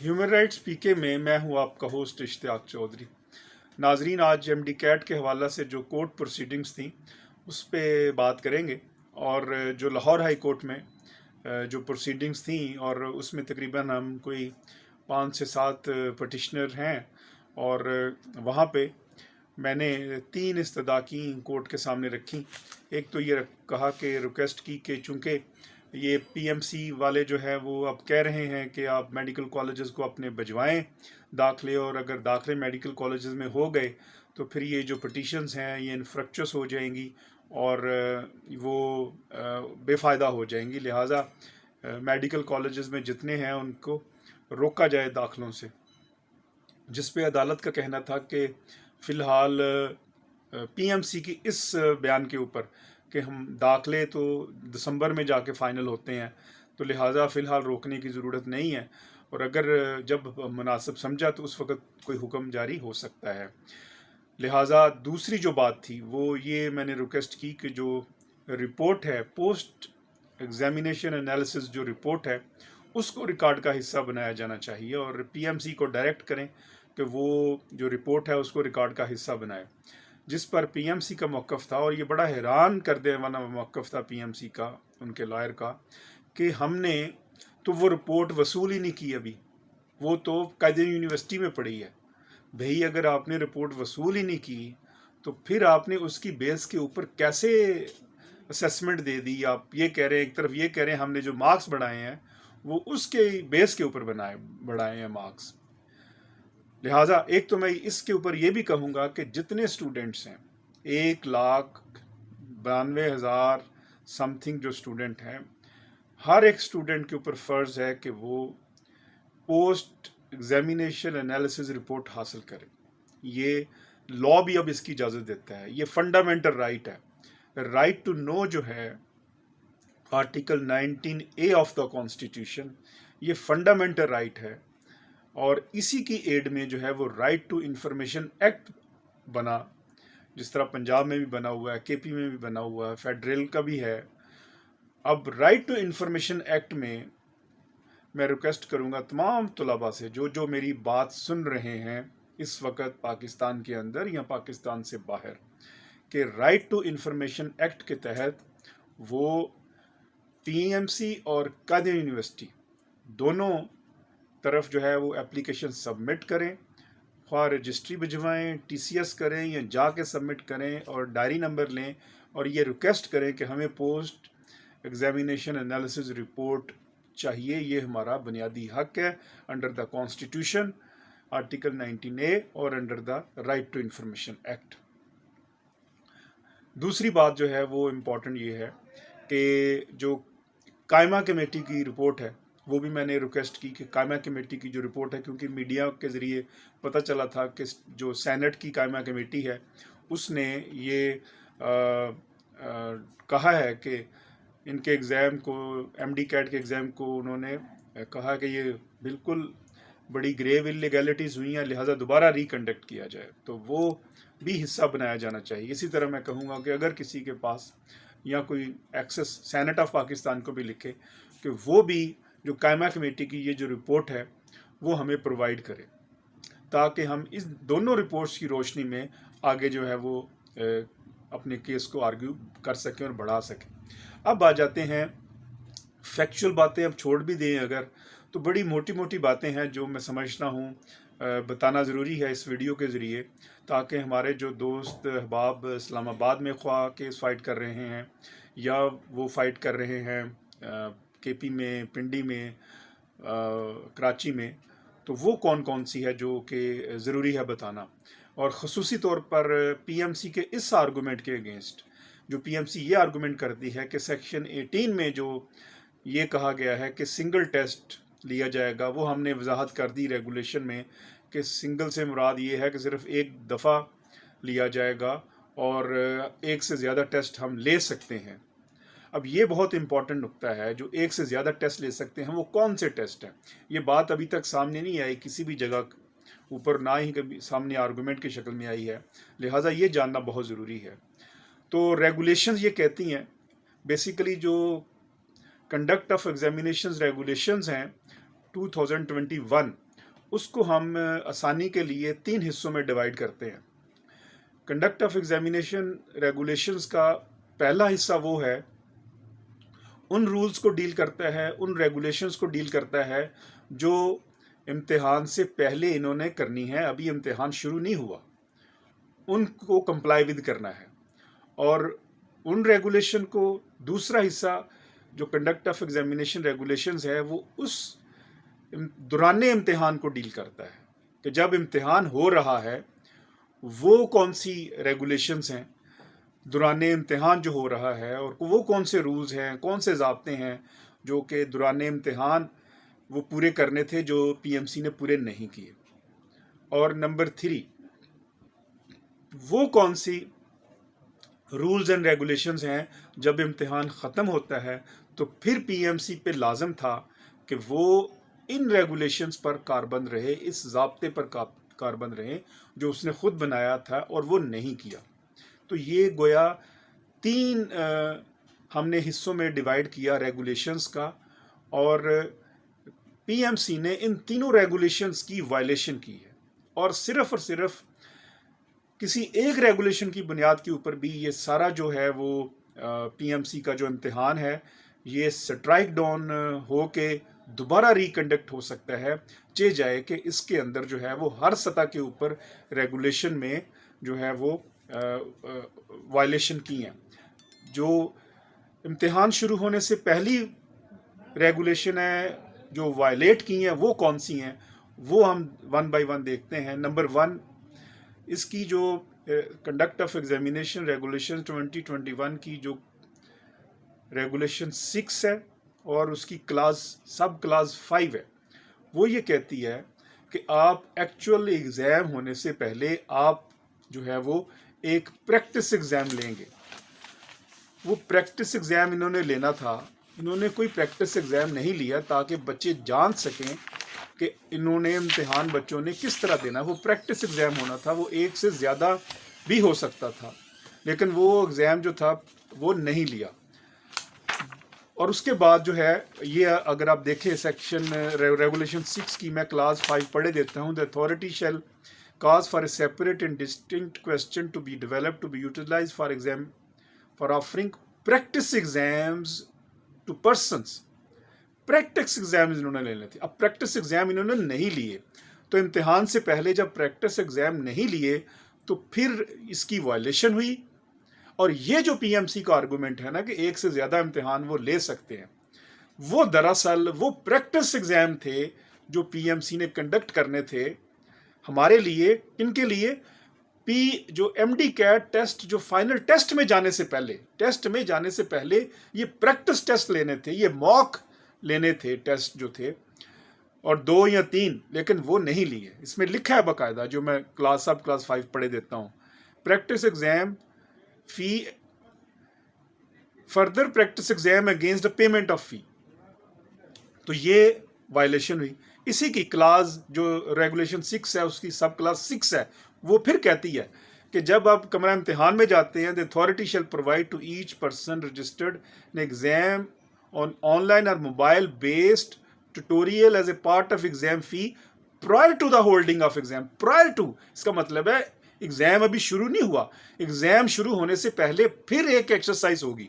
Human rights पीके में मैं हूं आपका होस्ट इश्तियाक चौधरी। नाजरीन, आज एमडी कैट के हवाला से जो कोर्ट प्रोसीडिंग्स थी उस पर बात करेंगे। और जो लाहौर हाई कोर्ट में जो प्रोसीडिंग्स थी और उसमें तकरीबन हम कोई 5 से 7 पटिशनर हैं। और वहाँ पे मैंने 3 इस्तदा की कोर्ट के सामने रखी। एक तो ये कहा कि रिक्वेस्ट की कि चूँकि ये पीएमसी वाले जो है वो अब कह रहे हैं कि आप मेडिकल कॉलेजेस को अपने भिजवाएं दाखिले, और अगर दाखिले मेडिकल कॉलेजेस में हो गए तो फिर ये जो पटिशन्स हैं ये इनफ्रक्चुअस हो जाएंगी और वो बेफ़ायदा हो जाएंगी। लिहाजा मेडिकल कॉलेजेस में जितने हैं उनको रोका जाए दाखिलों से, जिस पे अदालत का कहना था कि फ़िलहाल पीएमसी की इस बयान के ऊपर कि हम दाखिले तो दिसंबर में जाके फ़ाइनल होते हैं, तो लिहाजा फ़िलहाल रोकने की ज़रूरत नहीं है, और अगर जब मुनासिब समझा तो उस वक़्त कोई हुक्म जारी हो सकता है। लिहाजा दूसरी जो बात थी वो ये मैंने रिक्वेस्ट की कि जो रिपोर्ट है, पोस्ट एग्जामिनेशन एनालिसिस जो रिपोर्ट है, उसको रिकॉर्ड का हिस्सा बनाया जाना चाहिए और पीएमसी को डायरेक्ट करें कि वो जो रिपोर्ट है उसको रिकॉर्ड का हिस्सा बनाए। जिस पर पीएमसी का मौक़िफ़ था, और ये बड़ा हैरान कर देने वाला मौक़िफ़ था पीएमसी का, उनके लॉयर का, कि हमने तो वो रिपोर्ट वसूल ही नहीं की अभी, वो तो कायदे यूनिवर्सिटी में पड़ी है। भाई, अगर आपने रिपोर्ट वसूल ही नहीं की तो फिर आपने उसकी बेस के ऊपर कैसे असेसमेंट दे दी? आप ये कह रहे हैं, एक तरफ ये कह रहे हैं हमने जो मार्क्स बढ़ाए हैं वो उसके बेस के ऊपर बढ़ाए हैं मार्क्स। लिहाजा एक तो मैं इसके ऊपर ये भी कहूँगा कि जितने स्टूडेंट्स हैं, 1,92,000 समथिंग जो स्टूडेंट हैं, हर एक स्टूडेंट के ऊपर फ़र्ज़ है कि वो पोस्ट एग्जामिनेशन एनालिसिस रिपोर्ट हासिल करें। ये लॉ भी अब इसकी इजाज़त देता है, ये फंडामेंटल राइट है। राइट टू नो जो है article 19A of the constitution, ये फंडामेंटल राइट है, और इसी की एड में जो है वो राइट टू इंफॉर्मेशन एक्ट बना, जिस तरह पंजाब में भी बना हुआ है, केपी में भी बना हुआ है, फेडरल का भी है। अब राइट टू इंफॉर्मेशन एक्ट में मैं रिक्वेस्ट करूंगा तमाम तलबा से जो जो मेरी बात सुन रहे हैं इस वक्त पाकिस्तान के अंदर या पाकिस्तान से बाहर, कि राइट टू इंफॉर्मेशन एक्ट के तहत वो पीएमसी और कायदे यूनिवर्सिटी दोनों तरफ जो है वो एप्लीकेशन सबमिट करें, ख्वाह रजिस्ट्री भिजवाएँ, टीसीएस करें या जाके सबमिट करें और डायरी नंबर लें, और ये रिक्वेस्ट करें कि हमें पोस्ट एग्जामिनेशन एनालिसिस रिपोर्ट चाहिए। ये हमारा बुनियादी हक है under the constitution, article 19A, और under the right to information act. दूसरी बात जो है वो इम्पॉर्टेंट ये है कि जो कायमा कमेटी की रिपोर्ट है वो भी मैंने रिक्वेस्ट की कि कायमा कमेटी की जो रिपोर्ट है, क्योंकि मीडिया के ज़रिए पता चला था कि जो सेनेट की कायमा कमेटी है उसने ये कहा है कि इनके एग्ज़ाम को, एमडी कैट के एग्ज़ाम को उन्होंने कहा कि ये बिल्कुल बड़ी ग्रेव इलीगैलिटीज़ हुई हैं, लिहाजा दोबारा रिकंडक्ट किया जाए, तो वो भी हिस्सा बनाया जाना चाहिए। इसी तरह मैं कहूँगा कि अगर किसी के पास या कोई एक्सेस सेनेट ऑफ पाकिस्तान को भी लिखे कि वो भी जो कायमा कमेटी की ये जो रिपोर्ट है वो हमें प्रोवाइड करे, ताकि हम इस दोनों रिपोर्ट्स की रोशनी में आगे जो है वो अपने केस को आर्ग्यू कर सकें और बढ़ा सकें। अब आ जाते हैं फैक्चुअल बातें, अब छोड़ भी दें अगर, तो बड़ी मोटी मोटी बातें हैं जो मैं समझता हूँ बताना ज़रूरी है इस वीडियो के ज़रिए, ताकि हमारे जो दोस्त अहबाब इस्लामाबाद में ख्वाह केस फ़ाइट कर रहे हैं या वो फ़ाइट कर रहे हैं केपी में, पिंडी में, कराची में, तो वो कौन कौन सी है जो कि ज़रूरी है बताना। और ख़ुसूसी तौर पर पीएमसी के इस आर्गूमेंट के अगेंस्ट, जो पीएमसी ये आर्गूमेंट करती है कि सेक्शन 18 में जो ये कहा गया है कि सिंगल टेस्ट लिया जाएगा, वो हमने वजाहत कर दी रेगुलेशन में कि सिंगल से मुराद ये है कि सिर्फ एक दफ़ा लिया जाएगा और एक से ज़्यादा टेस्ट हम ले सकते हैं। अब ये बहुत इंपॉर्टेंट नुक्ता है, जो एक से ज़्यादा टेस्ट ले सकते हैं वो कौन से टेस्ट हैं। ये बात अभी तक सामने नहीं आई किसी भी जगह ऊपर, ना ही कभी सामने आर्गूमेंट की शक्ल में आई है, लिहाजा ये जानना बहुत ज़रूरी है। तो रेगुलेशंस ये कहती हैं, बेसिकली जो कंडक्ट ऑफ एग्जामिनेशंस रेगुलेशंस हैं 2021, उसको हम आसानी के लिए 3 हिस्सों में डिवाइड करते हैं। कंडक्ट ऑफ एग्जामिनेशन रेगुलेशंस का पहला हिस्सा वो है, उन रूल्स को डील करता है, उन रेगुलेशंस को डील करता है जो इम्तिहान से पहले इन्होंने करनी है, अभी इम्तिहान शुरू नहीं हुआ, उनको कंप्लाई विद करना है। और उन रेगुलेशन को दूसरा हिस्सा जो कंडक्ट ऑफ एग्जामिनेशन रेगुलेशंस है वो उस दौरान इम्तिहान को डील करता है कि जब इम्तिहान हो रहा है वो कौन सी रेगुलेशंस हैं दौरान इम्तिहान जो हो रहा है, और वो कौन से रूल्स हैं, कौन से ज़ाब्ते हैं जो कि दौरान इम्तिहान वो पूरे करने थे जो पीएमसी ने पूरे नहीं किए। और नंबर 3, वो कौन सी रूल्स एंड रेगुलेशंस हैं जब इम्तिहान ख़त्म होता है तो फिर पीएमसी पे लाजम था कि वो इन रेगुलेशंस पर कारबंद रहे, इस ज़ाब्ते पर कारबंद रहे जो उसने ख़ुद बनाया था और वो नहीं किया। तो ये गोया 3 हमने हिस्सों में डिवाइड किया रेगुलेशंस का, और पीएमसी ने इन तीनों रेगुलेशंस की वायलेशन की है, और सिर्फ किसी एक रेगुलेशन की बुनियाद के ऊपर भी ये सारा जो है वो पीएमसी का जो इम्तिहान है ये स्ट्राइक डाउन हो के दोबारा रिकंडक्ट हो सकता है, चे जाए कि इसके अंदर जो है वो हर सतह के ऊपर रेगुलेशन में जो है वो वायलेशन की हैं। जो इम्तिहान शुरू होने से पहली रेगुलेशन है जो वायलेट की हैं वो कौन सी हैं, वो हम 1 बाय 1 देखते हैं। नंबर 1, इसकी जो कंडक्ट ऑफ एग्जामिनेशन रेगुलेशन 2021 की जो रेगुलेशन 6 है और उसकी सब क्लास 5 है, वो ये कहती है कि आप एक्चुअल एग्ज़ाम होने से पहले आप जो है वो एक प्रैक्टिस एग्ज़ाम लेंगे। वो प्रैक्टिस एग्ज़ाम इन्होंने लेना था, इन्होंने कोई प्रैक्टिस एग्ज़ाम नहीं लिया ताकि बच्चे जान सकें कि इन्होंने इम्तिहान बच्चों ने किस तरह देना। वो प्रैक्टिस एग्ज़ाम होना था, वो एक से ज़्यादा भी हो सकता था, लेकिन वो एग्ज़ाम जो था वो नहीं लिया। और उसके बाद जो है ये अगर आप देखें सेक्शन रेगुलेशन 6 की, मैं क्लास 5 पढ़े देता हूँ। The authority shell cause for a separate and distinct question to be developed to be utilized for offering practice exams to persons। Practice exam इन्होंने लेने थे, अब प्रैक्टिस एग्जाम इन्होंने नहीं लिए, तो इम्तिहान से पहले जब प्रैक्टिस एग्जाम नहीं लिए तो फिर इसकी वायलेशन हुई। और ये जो पीएमसी का आर्गूमेंट है ना कि एक से ज़्यादा इम्तिहान वो ले सकते हैं, वो दरअसल वो प्रैक्टिस एग्जाम थे जो पीएमसी ने कंडक्ट करने थे हमारे लिए। इनके लिए जो एमडी कैट टेस्ट, जो फाइनल टेस्ट में जाने से पहले ये प्रैक्टिस टेस्ट लेने थे, ये मॉक लेने थे टेस्ट जो थे, और 2 या 3, लेकिन वो नहीं लिए। इसमें लिखा है बाकायदा, जो मैं क्लास 5 पढ़े देता हूँ, practice exam fee, further practice exam against the payment of fee. तो ये वायलेशन हुई। इसी की क्लास जो रेगुलेशन 6 है उसकी सब क्लास 6 है, वो फिर कहती है कि जब आप कमरा इम्तिहान में जाते हैं, the authority shall provide to each person registered an exam on online और mobile based tutorial as a part of exam fee prior to the holding of exam. Prior to, इसका मतलब है एग्जाम अभी शुरू नहीं हुआ, एग्जाम शुरू होने से पहले फिर एक एक्सरसाइज होगी,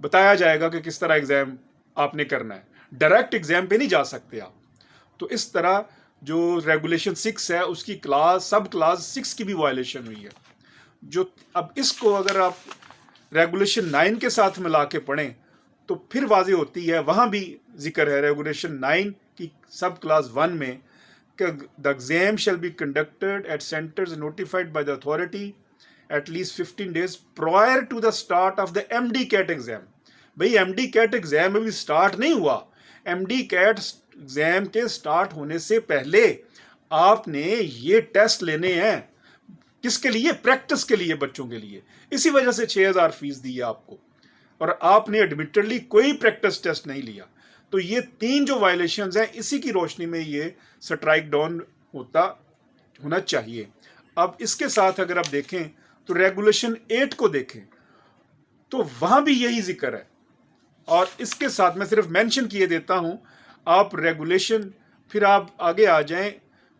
बताया जाएगा कि किस तरह एग्जाम आपने करना है। डायरेक्ट एग्जाम पे नहीं जा सकते आप। तो इस तरह जो रेगुलेशन 6 है उसकी सब क्लास 6 की भी वायलेशन हुई है। जो अब इसको अगर आप रेगुलेशन 9 के साथ मिला के पढ़ें तो फिर वाज़ेह होती है, वहाँ भी जिक्र है रेगुलेशन 9 की सब क्लास 1 में कि the exam shall be conducted at centres notified by the authority at least 15 days prior to the start of the MD CAT exam. भाई एमडी कैट एग्जाम अभी स्टार्ट नहीं हुआ, एमडी कैट एग्जाम के start होने से पहले आपने ये टेस्ट लेने हैं। किसके लिए? प्रैक्टिस के लिए, बच्चों के लिए। इसी वजह से 6000 फीस दी है आपको, और आपने एडमिटेडली कोई प्रैक्टिस टेस्ट नहीं लिया। तो ये 3 जो वायलेशंस हैं, इसी की रोशनी में ये स्ट्राइक डाउन होना चाहिए। अब इसके साथ अगर आप देखें तो रेगुलेशन 8 को देखें तो वहां भी यही जिक्र है, और इसके साथ मैं सिर्फ मेंशन किए देता हूं। आप रेगुलेशन, फिर आप आगे आ जाएं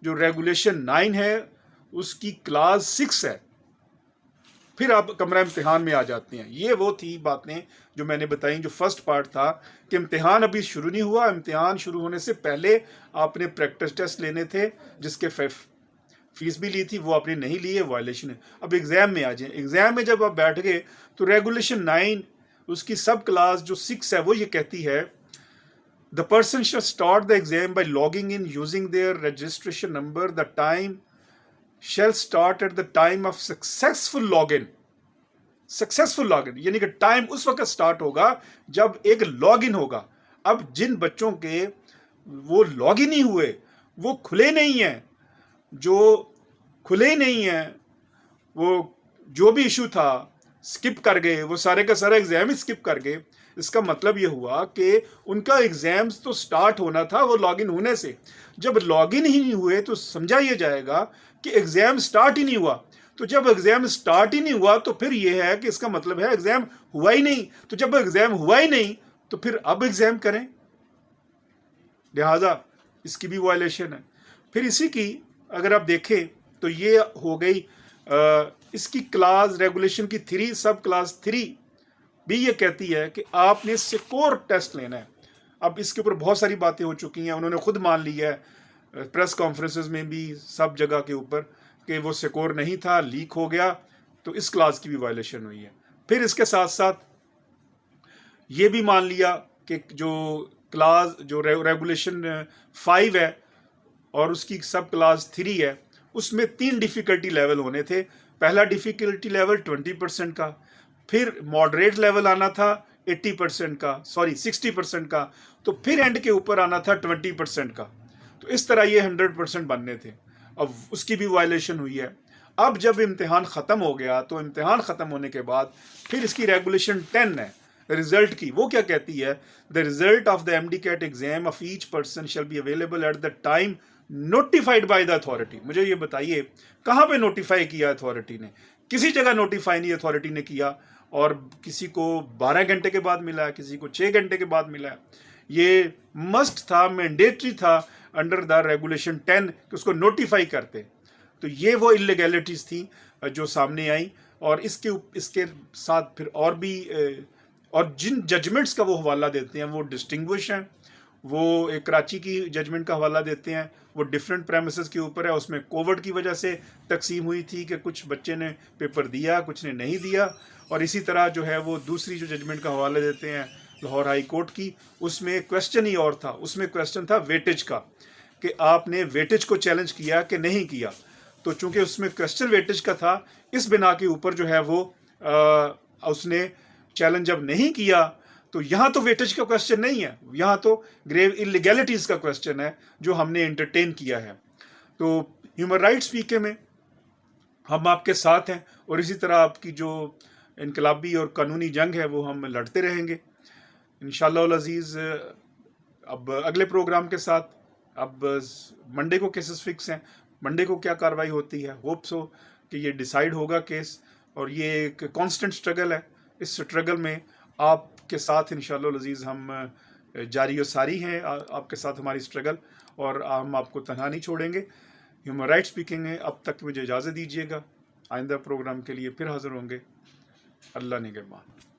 जो रेगुलेशन 9 है उसकी क्लास 6 है, फिर आप कमरा इम्तिहान में आ जाते हैं। ये वो थी बातें जो मैंने बताई, जो फर्स्ट पार्ट था कि इम्तिहान अभी शुरू नहीं हुआ, इम्तिहान शुरू होने से पहले आपने प्रैक्टिस टेस्ट लेने थे जिसके फीस भी ली थी, वो आपने नहीं ली है, वायलेशन है। अब एग्ज़ाम में आ जाए, एग्ज़ाम में जब आप बैठ गए तो रेगुलेशन 9 उसकी सब क्लास जो 6 है वो ये कहती है the person shall start the exam by logging in using their registration number, the time shall start at the time of successful login। Successful login यानी कि टाइम उस वक्त स्टार्ट होगा जब एक लॉगिन होगा। अब जिन बच्चों के वो लॉगिन ही हुए, वो खुले नहीं हैं, जो खुले नहीं हैं, वो जो भी इशू था स्किप कर गए, वो सारे का सारा एग्जाम ही स्किप कर गए। इसका मतलब ये हुआ कि उनका एग्जाम्स तो स्टार्ट होना था वो लॉगिन होने से। जब लॉगिन ही नहीं हुए तो समझा ये जाएगा कि एग्जाम स्टार्ट ही नहीं हुआ। तो जब एग्जाम स्टार्ट ही नहीं हुआ तो फिर ये है कि इसका मतलब है एग्जाम हुआ ही नहीं। तो जब एग्जाम हुआ ही नहीं तो फिर अब एग्जाम करें, लिहाजा इसकी भी वायलेशन है। फिर इसी की अगर आप देखें तो ये हो गई इसकी क्लास रेगुलेशन की 3 सब क्लास 3 भी ये कहती है कि आपने सिक्योर टेस्ट लेना है। अब इसके ऊपर बहुत सारी बातें हो चुकी हैं, उन्होंने खुद मान लिया है प्रेस कॉन्फ्रेंसेस में भी सब जगह के ऊपर कि वो सिक्योर नहीं था, लीक हो गया, तो इस क्लास की भी वायलेशन हुई है। फिर इसके साथ साथ ये भी मान लिया कि जो क्लास जो रेगुलेशन 5 है और उसकी सब क्लास 3 है उसमें 3 डिफ़िकल्टी लेवल होने थे। पहला डिफ़िकल्टी लेवल 20% का, फिर मॉडरेट लेवल आना था 80% का, सॉरी 60% का, तो फिर एंड के ऊपर आना था 20% का। तो इस तरह ये 100% बनने थे। अब उसकी भी वायलेशन हुई है। अब जब इम्तिहान ख़त्म हो गया तो इम्तिहान ख़त्म होने के बाद फिर इसकी रेगुलेशन 10 है रिजल्ट की। वो क्या कहती है, the result of the MD-CAT exam of each person shall be available at the time notified by the authority. मुझे ये बताइए कहाँ पे नोटिफाई किया अथॉरिटी ने? किसी जगह नोटिफाई नहीं अथॉरिटी ने किया, और किसी को 12 घंटे के बाद मिला है, किसी को 6 घंटे के बाद मिला है। ये मस्ट था, मैंडेटरी था अंडर द रेगुलेशन 10 कि उसको नोटिफाई करते। तो ये वो इलीगैलिटीज़ थी जो सामने आई, और इसके साथ फिर और भी और जिन जजमेंट्स का वो हवाला देते हैं वो डिस्टिंग्विश हैं। वो एक कराची की जजमेंट का हवाला देते हैं, वो डिफरेंट प्रेमिसेस के ऊपर है। उसमें कोविड की वजह से तकसीम हुई थी कि कुछ बच्चे ने पेपर दिया, कुछ ने नहीं दिया। और इसी तरह जो है वो दूसरी जो जजमेंट का हवाला देते हैं लाहौर हाई कोर्ट की, उसमें क्वेश्चन ही और था। उसमें क्वेश्चन था वेटेज का, कि आपने वेटेज को चैलेंज किया कि नहीं किया। तो चूंकि उसमें क्वेश्चन वेटेज का था, इस बिना के ऊपर जो है वो उसने चैलेंज जब नहीं किया, तो यहाँ तो वेटेज का क्वेश्चन नहीं है, यहाँ तो ग्रेव इलीगैलिटीज़ का क्वेश्चन है जो हमने एंटरटेन किया है। तो ह्यूमन राइट्स पीके में हम आपके साथ हैं, और इसी तरह आपकी जो इनकलाबी और कानूनी जंग है वो हम लड़ते रहेंगे इंशाअल्लाह अज़ीज़। अब अगले प्रोग्राम के साथ, अब मंडे को केसेस फिक्स हैं, मंडे को क्या कार्रवाई होती है, होप्स हो कि ये डिसाइड होगा केस। और ये एक कांस्टेंट स्ट्रगल है, इस स्ट्रगल में आपके साथ इंशाअल्लाह अज़ीज़ हम जारी और सारी हैं, आपके साथ हमारी स्ट्रगल, और हम आपको तन्हा नहीं छोड़ेंगे। ह्यूमन राइट्स स्पीकिंग है, अब तक मुझे इजाज़त दीजिएगा। आइंदा प्रोग्राम के लिए फिर हाज़िर होंगे। अल्लाह निगहबान।